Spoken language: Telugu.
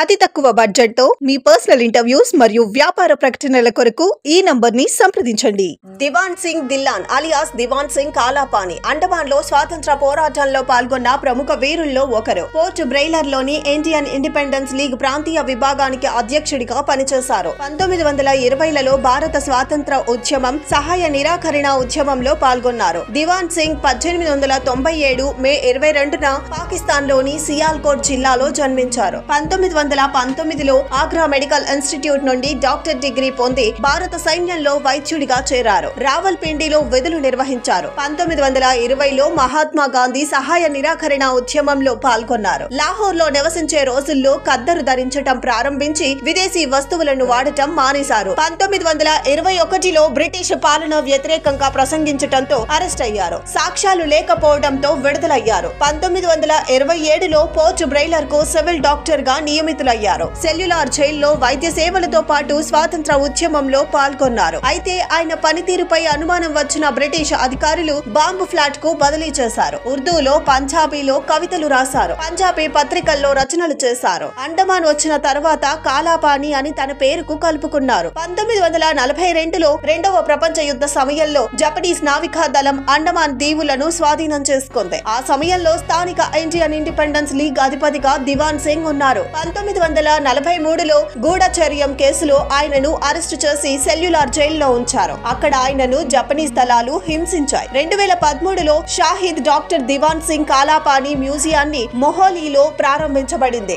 అతి తక్కువ బడ్జెట్ తో మీ పర్సనల్ ఇంటర్వ్యూస్ మరియు వ్యాపార ప్రకటనల కొరకు ఈ నంబర్ ని సంప్రదించండి. దివాన్ సింగ్ దిల్లాన్ అలియాస్ దివాన్ సింగ్ కాలాపాని అండమాన్ లో స్వాతంత్ర పోరాటంలో పాల్గొన్న ప్రముఖ వీరుల్లో ఒకరు. పోర్ట్ బ్రెయిలర్ లోని ఇండియన్ ఇండిపెండెన్స్ లీగ్ ప్రాంతీయ విభాగానికి అధ్యక్షుడిగా పనిచేశారు. 1920లలో భారత స్వాతంత్ర ఉద్యమం సహాయ నిరాకరణ ఉద్యమంలో పాల్గొన్నారు. దివాన్ సింగ్ 1897 మే 22న పాకిస్తాన్ లోని సియాల్కోట్ జిల్లాలో జన్మించారు. 1919లో ఆగ్రా మెడికల్ ఇన్స్టిట్యూట్ నుండి డాక్టర్ డిగ్రీ పొంది భారత సైన్యంలో వైద్యుడిగా చేరారు. రావల్పిండిలో విధులు నిర్వహించారు. 1920లో మహాత్మా గాంధీ సహాయ నిరాకరణ ఉద్యమంలో పాల్గొన్నారు. లాహోర్ లో నివసించే రోజుల్లో ఖద్దరు ధరించటం ప్రారంభించి విదేశీ వస్తువులను వాడటం మానేశారు. 1921లో బ్రిటిష్ పాలన వ్యతిరేకంగా ప్రసంగించటంతో అరెస్ట్ అయ్యారు. సాక్ష్యాలు లేకపోవడంతో విడుదలయ్యారు. 1927లో పోర్ట్ బ్రెయిలర్ కు సివిల్ డాక్టర్ గా నియమితులయ్యారు. సెల్యులార్ జైల్లో వైద్య సేవలతో పాటు స్వాతంత్ర ఉద్యమంలో పాల్గొన్నారు. అయితే ఆయన పనితీరుపై అనుమానం వచ్చిన బ్రిటిష్ అధికారులు బాంబు ఫ్లాట్ కు బదిలీ చేశారు. ఉర్దూలో, పంజాబీలో కవితలు రాశారు. పంజాబీ పత్రికల్లో రచనలు చేశారు. అండమాన్ వచ్చిన తర్వాత కాలాపాని అని తన పేరుకు కలుపుకున్నారు. 1942లో రెండవ ప్రపంచ యుద్ధ సమయంలో జపనీస్ నావికా దళం అండమాన్ దీవులను స్వాధీనం చేసుకుంది. ఆ సమయంలో స్థానిక ఇండియన్ ఇండిపెండెన్స్ లీగ్ అధిపతిగా దివాన్ సింగ్ ఉన్నారు. 1943లో గూఢచర్యం కేసులో ఆయనను అరెస్టు చేసి సెల్యులార్ జైల్లో ఉంచారు. అక్కడ ఆయనను జపనీస్ దళాలు హింసించాయి. 2013లో షాహిద్ డాక్టర్ దివాన్ సింగ్ కాలాపాని మ్యూజియాన్ని మొహాలీలో ప్రారంభించబడింది.